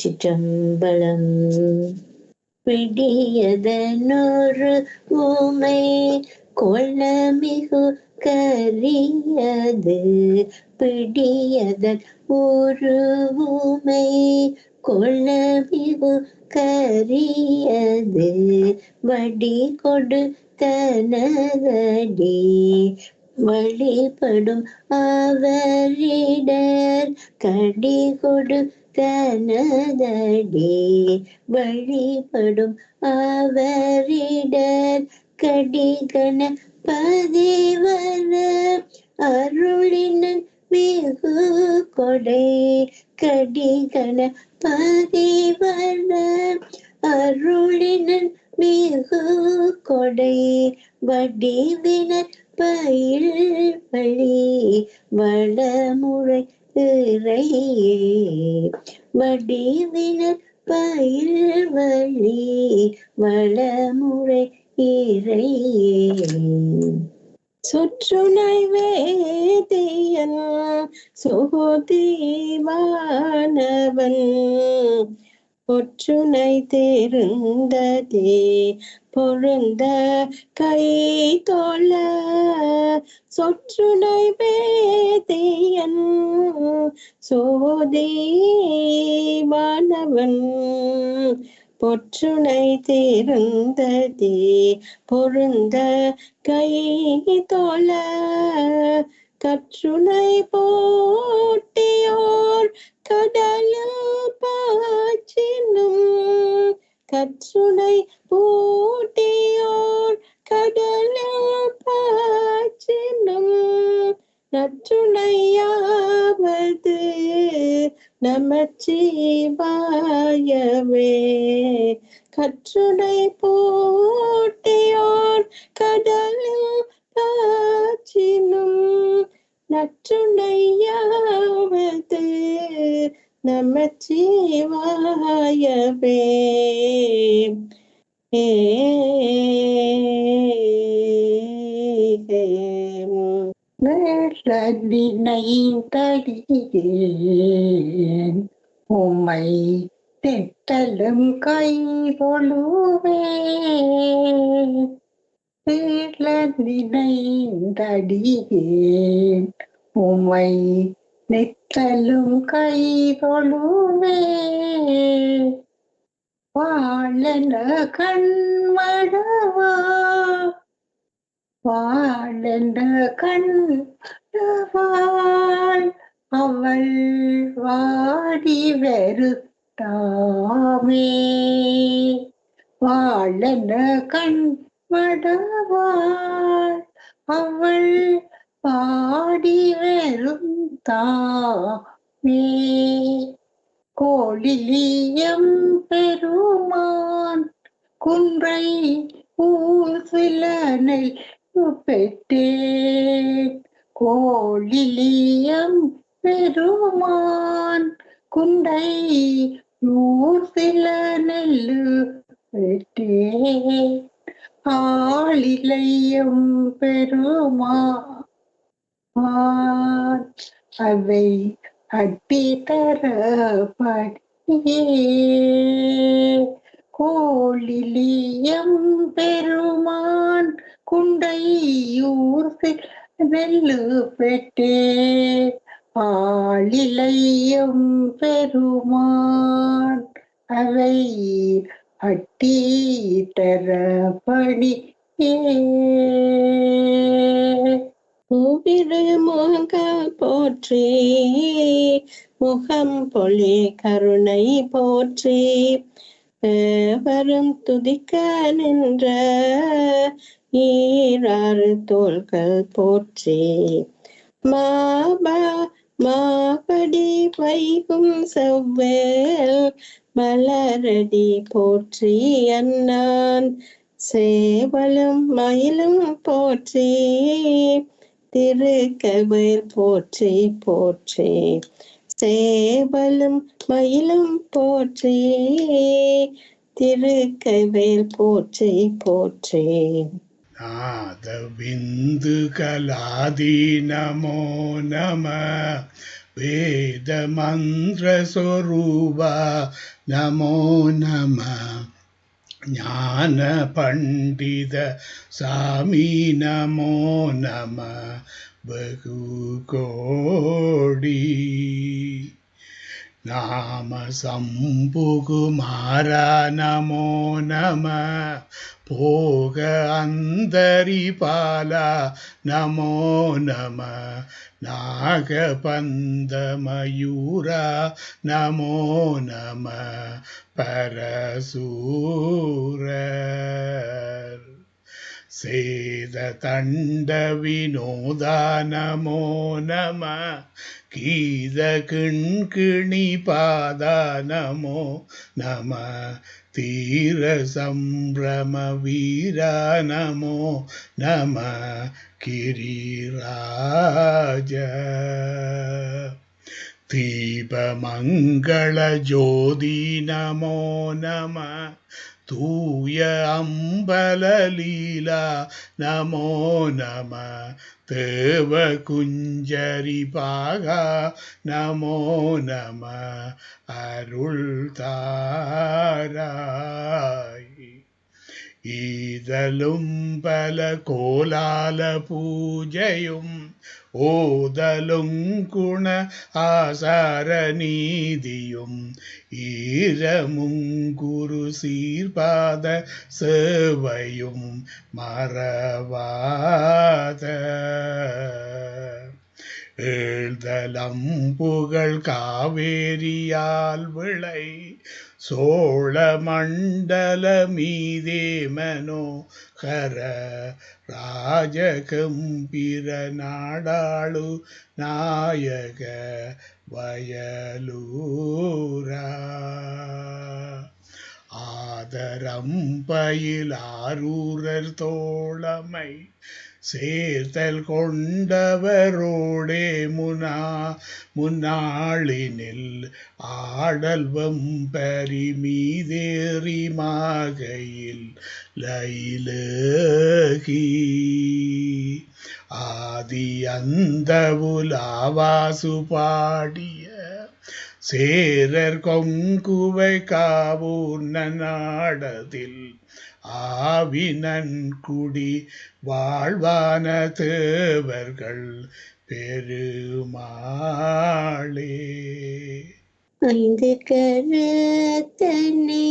சிற்றம்பலம். பிடியதனொரு ஊமை கொள்ளமிகு கரியது. பிடியதன் ஒரு ஊமை கொள்ளமிகு கரியது. வடி கொடு தனதடி வழிபடும் அவரிடர். கடி கொடு தனதடி வழிபடும் அவரிடர். கடிகண பதிவர அருளினன் மிகு கொடை. கடிகண பதிவர அருளினன் மிகு கொடை. வடிவினர் பயில் வழி வளமுறை இறையே. வடிவினர் பயில் வழி வளமுறை இறையே. சுற்றுனை வேதியன் சுகுதீவானவன் பொற்றுனை தேர்ந்ததே பொருந்த கை தொழ. சொற்றுனை வேதியன் சுகுதீவானவன் பொற்றுனை தேர்ந்ததே பொருந்த கை தொழ. கற்றுனை போட்டியோர் கடலில் பாய்ச்சினும். கற்றுனை போட்டியோர் கடலில் பாய்ச்சினும். நற்றுணையாவது நமச்சிவாயவே. கற்றுனை போட்டியோர் கடலில் பாய்ச்சினும். நற்றுணையாவது நமச்சிவாயவே. நினைந்தடியேன் உம்மை திட்டலும் கை தொழுவேன். நினைந்தடியேன் உம்மை நித்தலும் கை தொழுவேன். வாழன கண்மடவா வாழன கண்மடவாள் அவள் வாடி வெறுத்தாமே. வாழன கண்மடவாள் அவள் பாடி வெறுத்தாமே. கோழிலியம் பெருமான் குன்றை ஊசிலனை பெற்றேன். கோழிலியம் பெருமான் குன்றை ஊசில நெல்லு பெற்றேன். ஆளிலையும் பெருமான் அவை அட்டி தரப்படியே. கோழிலியம் பெருமான் குண்டையூர் நெல்லு பெற்றே. ஆளிலையும் பெருமான் அவை அட்டி தரப்படியே. முக போற்றி முகம் பொழி கருணை போற்றி. வரும் துதிக்க நின்ற ஈராறு தோள்கள் போற்றி. மாபடி வைகும் செவ்வேல் மலரடி போற்றி. அண்ணான் சேவலும் மயிலும் போற்றி. திருக்கவேல் போற்றி போற்றி. சேவலும் மயிலும் போற்றி. திருக்கவேல் போற்றி போற்றி. नादबिन्दु कलादि नमो नमः वेदमन्त्रस्वरूपा नमो नमः ज्ञानपण्डित स्वामी नमो नमः बहुकोटि नाम शम्भुकुमारा नमो नमः भोग अन्तरिपाला नमो नमः नागपन्दमयूरा नमो नमः परशूर सेदतण्डविनोदा नमो नमः गीतकिङ्किणिपादा नमो नमः तीरसम्भ्रमवीरा नमो नमः गिरिराज दीपमङ्गलज्योति नमो नमः तूय अम्बललीला नमो नमः देवकुञ्जरिपागा नमो नमः अरुள்தாராய் ஈதலும் பல கோலால பூஜையும் ஓதலும் குண ஆசார நீதியும் ஈரமும் குரு சீர்பாத சேவையும் மறவாத ஏழ்தலம் புகழ் காவேரியால் விளை சோழ மண்டல மீதே மனோகர ராஜகம்பீர நாடாளு நாயக வயலூரா ஆதரம் பயில் ஆரூரர் தோழமை சேர்த்தல் கொண்டவரோடே முன்னாளினில் ஆடல் வெம்பரி மீதேறி மாகையில் லைலகி ஆதி அந்த உலாவாசு பாடிய சேரர் கொங்குவை காவூர் நாடதில் ஆவினன் குடி வாழ்வான தேவர்கள் பெருமாளே. ஐந்து கரத்தனை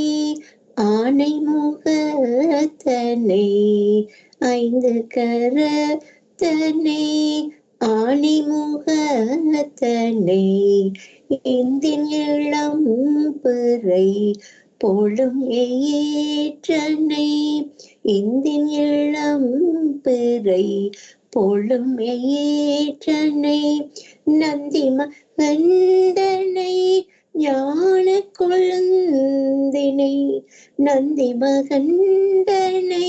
ஆனை முகத்தனை ஐந்து கரத்தனை ஆனை முகத்தனை இந்தின் இளம் பிறை போலும் ஏற்றனை இந்தின் இளம் பிறை போலும் ஏற்றனை நந்தி மகந்தனை ஞான கொழுந்தினை நந்தி மகந்தனை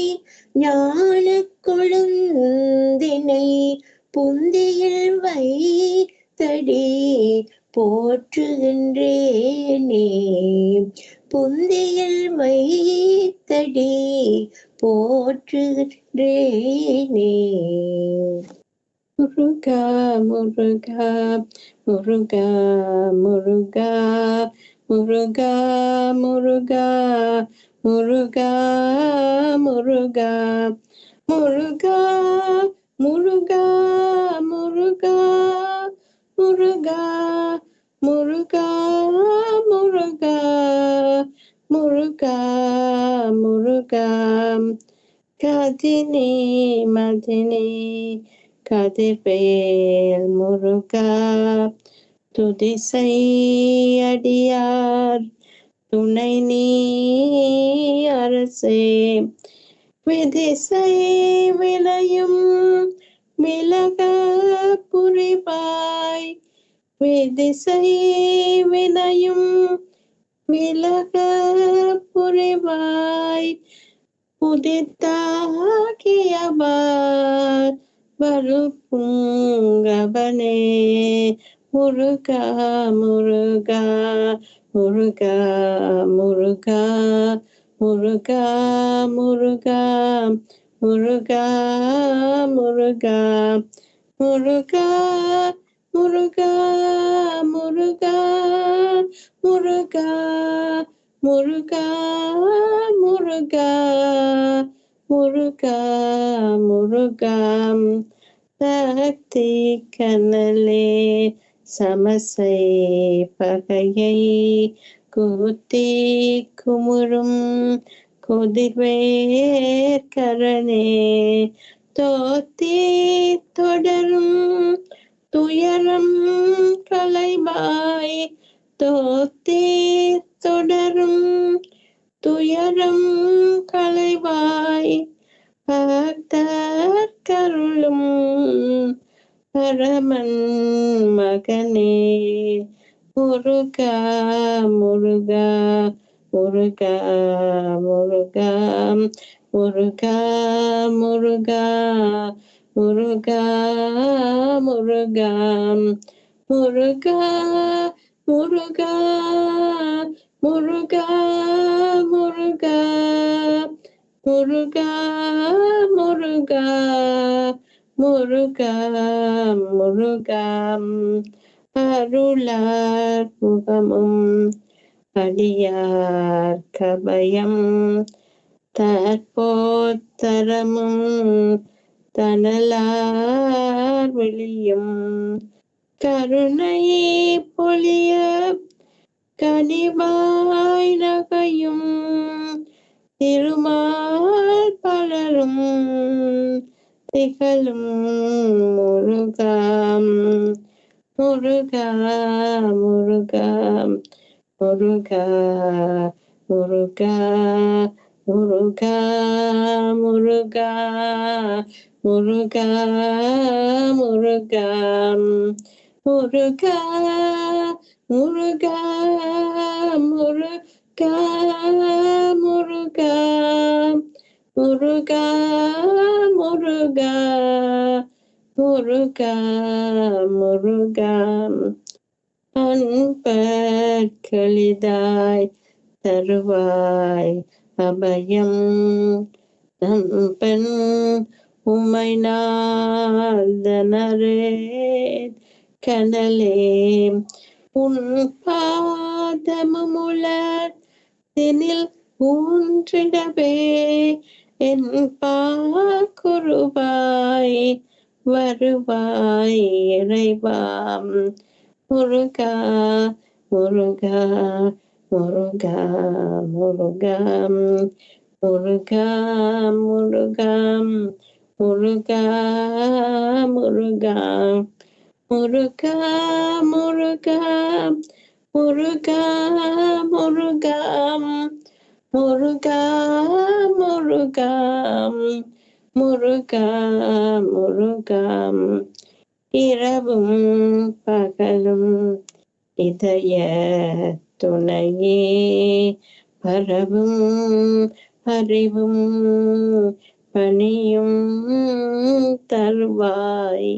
ஞான கொழுந்தினை புந்தியில் வைத்தடி போற்றுகின்றேனே புந்தியில் வைத்தடி போற்றுகின்றேனே. முருகா முருகா முருகா முருகா முருகா முருகா முருகா முருகா முருகா முருகா முருகா முருகா முருகா முருகா முருகா முருகா கதினே மதினே கதிர்வேல் முருகா துதிசை அடியார் துணை நீ அரசே விதிசை விளையும் விலக புரிவாய் விதிசை விளையும் விலக புரிவாய் உதித்தாகியவர் வருப்புங்கவனே முருகா முருகா முருகா முருகா முருகா முருகா முருகா முருகா முருகா முருகா முருகா முருகா முருகா முருகா முருகா முருகா சக்தி கனலே சமசை பகையை கூத்தி குமுறும் கொதிர்வேர் கரணே தோத்தி தொடரும் துயரம் களைவாய் தோத்தி தொடரும் துயரம் களைவாய் பக்தர் கருளும் பரமன் மகனே முருகா முருகா முருகா முருகா முருகா முருகா முருகா முருகா முருகா முருகா முருகா முருகா முருகா முருகா முருகா முருகா அருளார் முகமும் அடியார் கபயம் தற்போத்தரமும் தனலார் வெளியும் கருணை பொழிய கனிவாய் நகையும் திருமால் பலரும் திகழும் முருகா முருகா முருகா முருகா முருகா முருகா முருகா முருகா முருகா முருகா முருகா முருகா முருகா முருகா முருகா முருகா முருகா அன்பர்களிதாய் தருவாய் அபயம் தம்பன் உமை நாதனரே கனலே உன் பாதமுலர் தினில் ஊன்றிடவே என் பாக்குருவாய் வருவாய் இறைவாம் முருகா முருகா முருகா முருகா முருகா முருகா முருகா முருகா முருகா முருகா முருகா முருகா முருகா முருகா முருகா முருகா இரவும் பகலும் இதய துணையே பரவும் அறிவும் பணியும் தருவாய்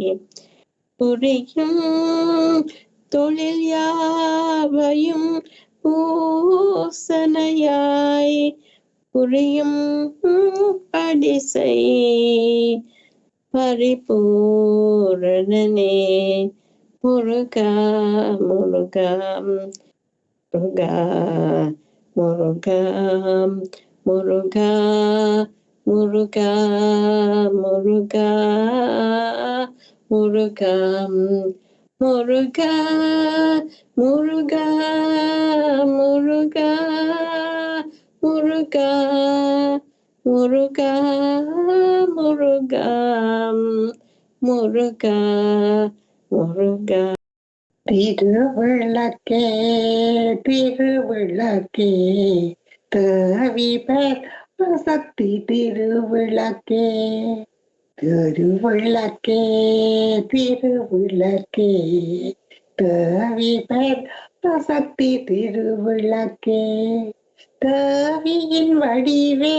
புரியும் தொழில் யாவையும் பூசனையாய் புரியும் படிசை பரிபூரணனே முருகா முருகா முருகா முருகா முருகா முருகா முருகா முருகா முருகா முருகா முருகா முருகா முருகா முருகா முருகா முருகா திருவிளக்கே திருவிளக்கே தேவிபர் சக்தி திருவிளக்கே திருவிளக்கே திருவிளக்கே தேவிபர் சக்தி திருவிளக்கே தேவியின் வடிவே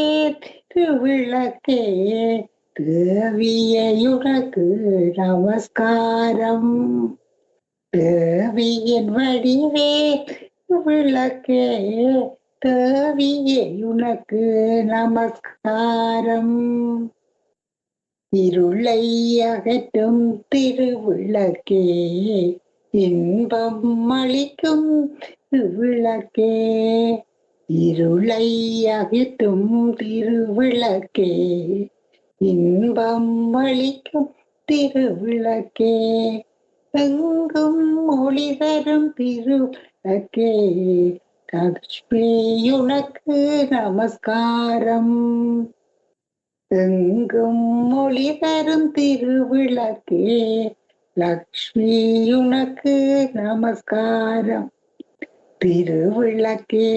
திருவிளக்கே தேவியுனக்கு நமஸ்காரம் தேவியின் வடிவே விளக்கே தேவியே உனக்கு நமஸ்காரம் இருளை அகற்றும் திருவிளக்கே, இன்பம் அளிக்கும் திருவிளக்கே. இருளை அகற்றும் திருவிளக்கே, இன்பம் அளிக்கும் திருவிளக்கே. எங்கும் ஒளி தரும் திருவிளக்கே, லக்ஷ்மி உனக்கு நமஸ்காரம். எங்கும் ஒளி தரும் திருவிளக்கே, லக்ஷ்மி உனக்கு நமஸ்காரம். திருவிளக்கே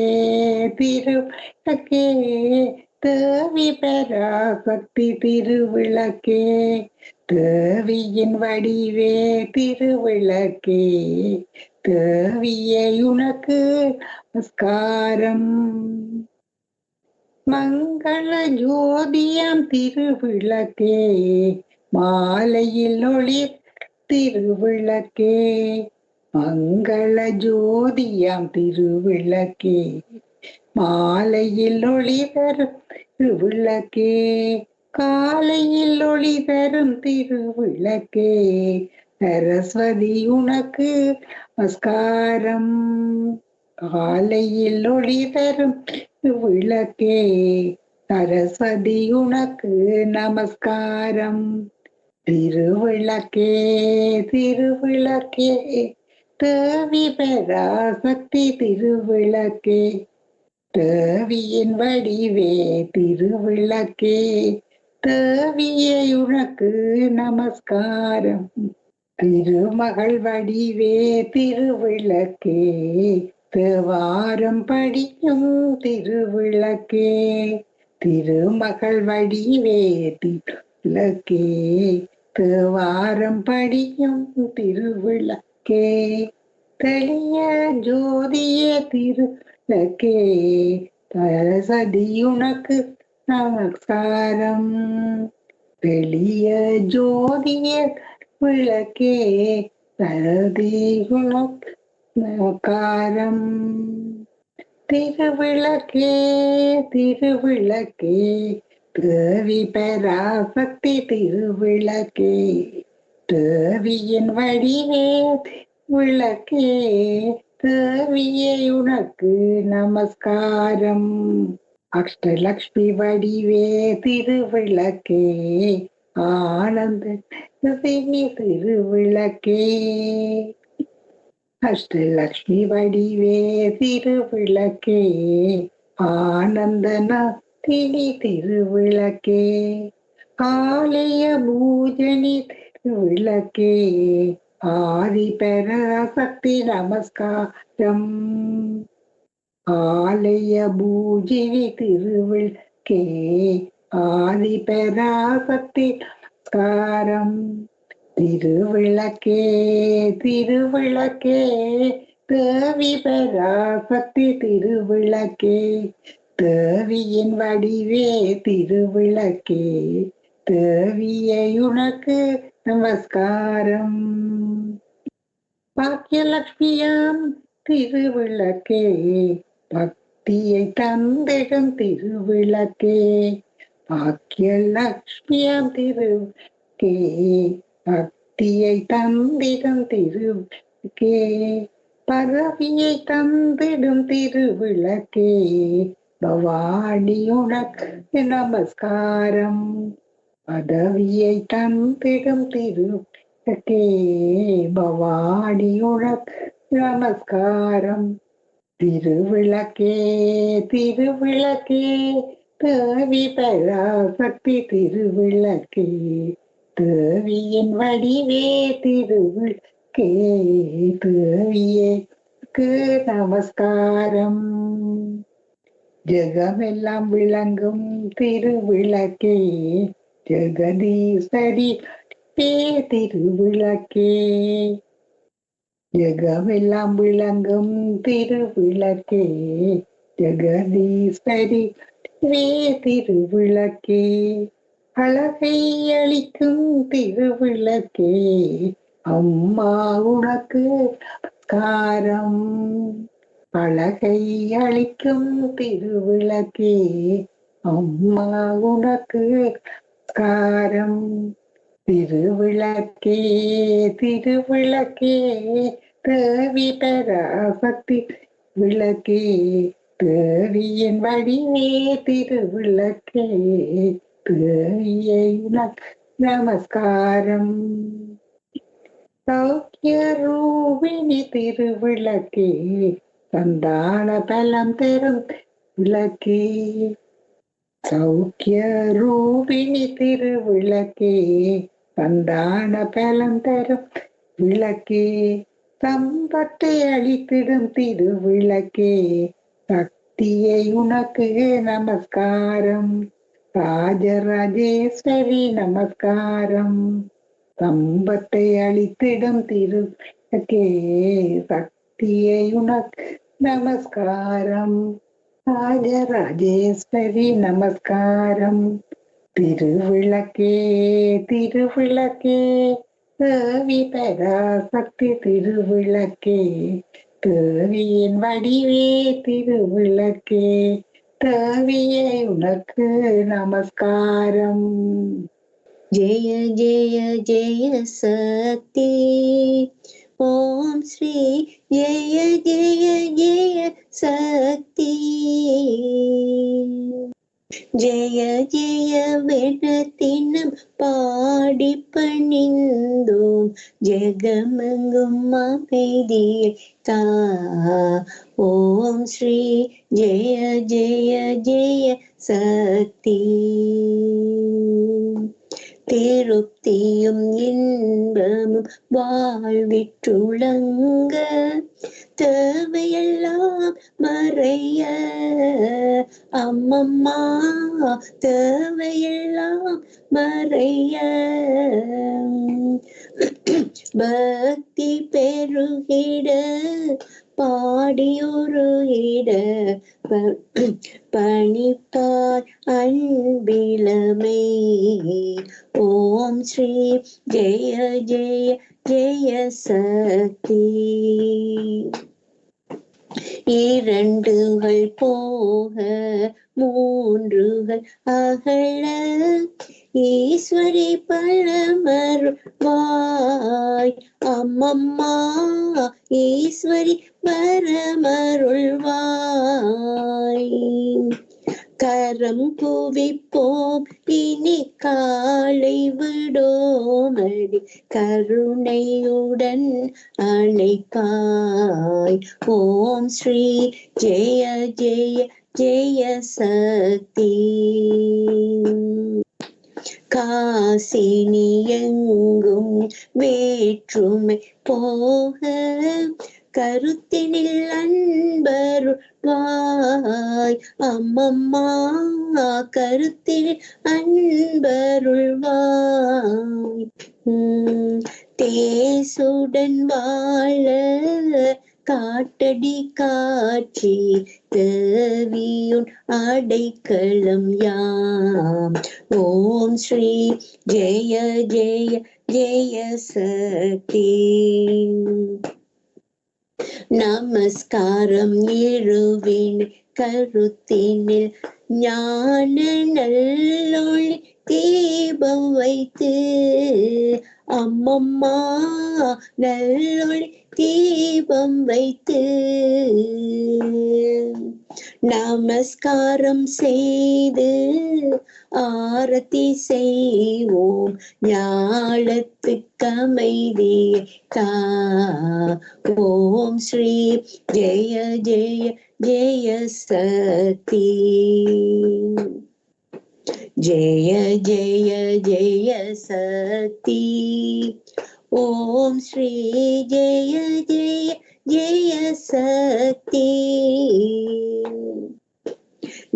திருவிளக்கே, தேவி பராசக்தி திருவிளக்கே. தேவியின் வடிவே திருவிளக்கே, தேவியே உனக்கு நமஸ்காரம். மங்கள ஜோதியாம் திருவிளக்கே, மாலையில் ஒளி திருவிளக்கே. மங்கள ஜோதியாம் திருவிளக்கே, மாலையில் ஒளி தரும் திருவிளக்கே. காலையில் ஒளி தரும் திருவிளக்கே, சரஸ்வதி உனக்கு நமஸ்காரம். காலையில் ஒளி தரும் திருவிளக்கே, சரஸ்வதி உனக்கு நமஸ்காரம். திருவிளக்கே திருவிளக்கே, தேவி பராசக்தி திருவிளக்கே. தேவியின் வடிவே திருவிளக்கே, தேவியே உனக்கு நமஸ்காரம். திருமகள் வடிவே திருவிளக்கே, தேவாரம் படிக்கும் திருவிளக்கே. திருமகள் வடிவே திருவிளக்கே, தேவாரம் படிக்கும் திருவிளக்கே. தெளிய ஜோதிய திருவிளக்கே, சரஸ்வதி உனக்கு நமஸ்காரம். வெளிய ஜோதிய விளக்கே, சரஸ்வதி உனக்கு நமஸ்காரம். திருவிளக்கே திருவிளக்கே, தேவி பராசக்தி திருவிளக்கே. தேவியின் வடிவே விளக்கே, தேவியே உனக்கு நமஸ்காரம். அஷ்டலக்ஷ்மி வடிவே திருவிளக்கே, ஆனந்த திருவிளக்கே. அஷ்டலக்ஷ்மி வடிவே திருவிளக்கே, ஆனந்தன திருவிளக்கே. ஆலய பூஜனி திருவிளக்கே, ஆதி பராசக்தி நமஸ்காரம். ஆலய பூஜினி திருவிளக்கே, ஆதி பராசக்தி நமஸ்காரம். திருவிளக்கே திருவிளக்கே, தேவி பராசக்தி திருவிளக்கே. தேவியின் வடிவே திருவிளக்கே, தேவியை உனக்கு நமஸ்காரம். பாக்கியலட்சுமியாம் திருவிளக்கே, பக்தியை தந்திடும் திருவிளக்கே. பாக்கியலட்சுமியாம் திருவிளக்கே, பக்தியை தந்திடும் திருவிளக்கே. பதவியை தந்திடும் திருவிளக்கே, பவானி உனக்கு நமஸ்காரம். பதவியை தந்திடும் திருவிளக்கே, பவானி உனக்கு நமஸ்காரம். திருவிளக்கே திருவிளக்கே, தேவி பராசக்தி திருவிளக்கே. தேவியின் வடிவே திருவிளக்கே, தேவியேக்கு நமஸ்காரம். ஜெகமெல்லாம் விளங்கும் திருவிளக்கே, ஜெகதீஸ்வரி திருவிளக்கே. ஜெகமெல்லாம் விளங்கும் திருவிளக்கே, ஜெகதீஸ்வரி திருவிளக்கே. அழகை அளிக்கும் திருவிளக்கே, அம்மா உனக்கு நமஸ்காரம். அழகை அளிக்கும் திருவிளக்கே, அம்மா உனக்கு காரம் திருவிளக்கே திருவிளக்கே தேவி பராசக்தி விளக்கே தேவியின் வடிவே திருவிளக்கே தேவியை நமஸ்காரம். சௌக்கிய ரூபிணி திருவிளக்கே சந்தான பலம் தரும் விளக்கே சௌக்கிய ரூபிணி திருவிளக்கே சந்தான பலம் தரும் விளக்கே சம்பத்தை அளித்திடும் திருவிளக்கே சக்தியை உனக்கு நமஸ்காரம். ராஜராஜேஸ்வரி நமஸ்காரம். சம்பத்தை அளித்திடும் திருவிளக்கே சக்தியை உனக்கு நமஸ்காரம். ராஜராஜேஸ்வரி நமஸ்காரம். திருவிளக்கே திருவிளக்கே தேவி பராசக்தி திருவிளக்கே தேவியின் வடிவே திருவிளக்கே தேவியை உனக்கு நமஸ்காரம். ஜெய ஜெய ஜெய சக்தி ஓம் ஸ்ரீ ஜெய ஜெய ஜெய சக்தி. ஜெய ஜெய வெனத்தினம் பாடி பணிந்தோம் ஜெகமெங்கும் அமைதியை தா. ஓம் ஸ்ரீ ஜெய ஜெய ஜெய சக்தி. திருப்தியும் இன்பமும் வாழ்விற்றுளங்க தேவையெல்லாம் மறைய அம்மம்மா தேவையெல்லாம் மறைய பக்தி பெருகிட பாடியுருகிட பணிப்பார் அன்பிலமே. ஓம் ஸ்ரீ ஜெய ஜெய ஜெய சக்தி. இரண்டுகள் போக மூன்றுகள் அகல ஈஸ்வரி பரமருள்வாய் அம்மம்மா ஈஸ்வரி பரமருள்வாய். கரம் குவிப்போம் இனி காலை விடோமடி கருணையுடன் அழைப்பாய். ஓம் ஸ்ரீ ஜெய ஜெய ஜெய சக்தி. காசினி எங்கும் வேற்றுமை போக கருத்தினில் அன்பருள்வாய் அம்மம்மா கருத்தினில் அன்பருள்வாய். தேசுடன் வாழ காட்டடி காட்சி தேவியுன் அடைக்கலம் யாம். ஓம் ஸ்ரீ ஜெய ஜெய ஜெய சக்தி. நமஸ்காரம் இருவின் கருத்தினில் ஞான நல்லொளி தீபம் வைத்து அம்மம்மா நல்லொளி தீபம் வைத்து நமஸ்காரம் செய்து ஆரத்தி செய்வோம் ஞாலத்துக்கு அமைதியை தா. ஓம் ஸ்ரீ ஜெய ஜெய ஜெய சக்தி. ஜெய ஜெய ஜெய சக்தி. ஓம் ஸ்ரீ ஜெய ஜெய ஜெய சக்தி.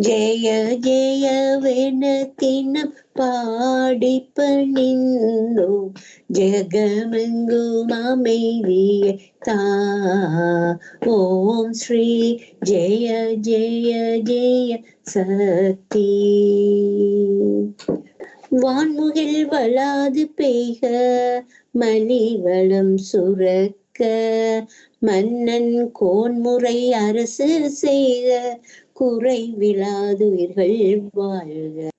ஜெய ஜெய வெனத்தினம் பாடி பணிந்தோம் ஜெகமெங்கும் அமைதியை தா. ஓம் ஸ்ரீ ஜெய ஜெய ஜெய சக்தி. வான்முகில் வளாது பெய்க மலிவளம் சுரக்க மன்னன் கோன்முறை அரசு செய்க குறைவிலாதுயிர்கள் வாழ்க.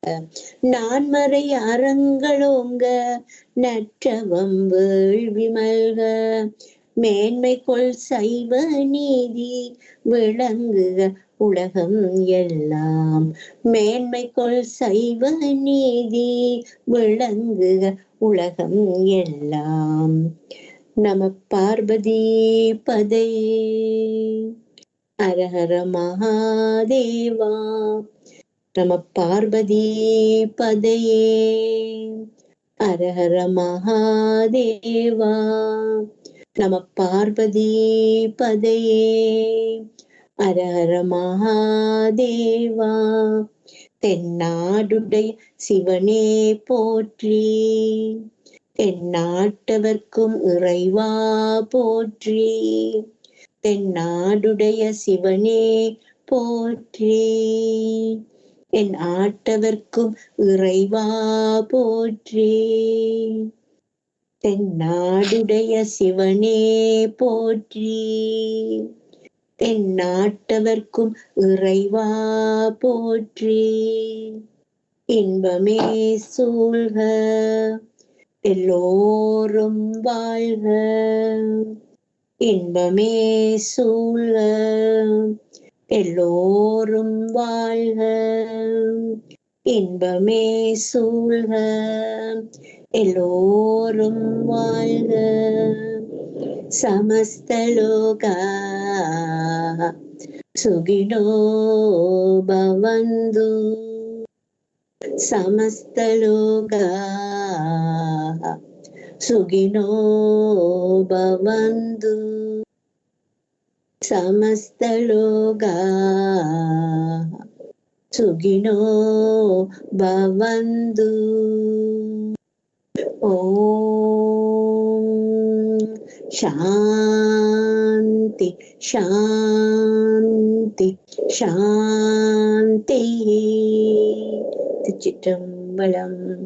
நான்மறை அறங்களோங்க நற்றவம் வேள்வி மல்க. மேன்மை கொள் சைவ நீதி விளங்குக உலகம் எல்லாம். மேன்மை கொள் சைவ நீதி விளங்குக உலகம் எல்லாம். நம பார்வதி பதே. ஹரஹர மகாதேவா. நம பார்வதி பதையே. ஹரஹர மகாதேவா. நம பார்வதி பதையே. ஹரஹர மகாதேவா. தென்னாடுடைய சிவனே போற்றி. தென்னாட்டவர்க்கும் இறைவா போற்றி. தென்னாடுடைய சிவனே போற்றி. என் ஆட்டவர்க்கும் இறைவா போற்றி. தென்னாடுடைய சிவனே போற்றி. தென்னாட்டவர்க்கும் இறைவா போற்றி. இன்பமே சூழ்க எல்லோரும் வாழ்க. இன்பமே சூழ்க எல்லோரும் வாழ்க. இன்பமே சூழ்க எல்லோரும் வாழ்க. சமஸ்தலோகா சுகினோ பவந்து. சமஸ்தலோகா சுகினோ பவந்து. சமஸ்தலோகா சுகினோ பவந்து. ஓம் சாந்தி சாந்தி சாந்தி. திருச்சிற்றம்பலம்.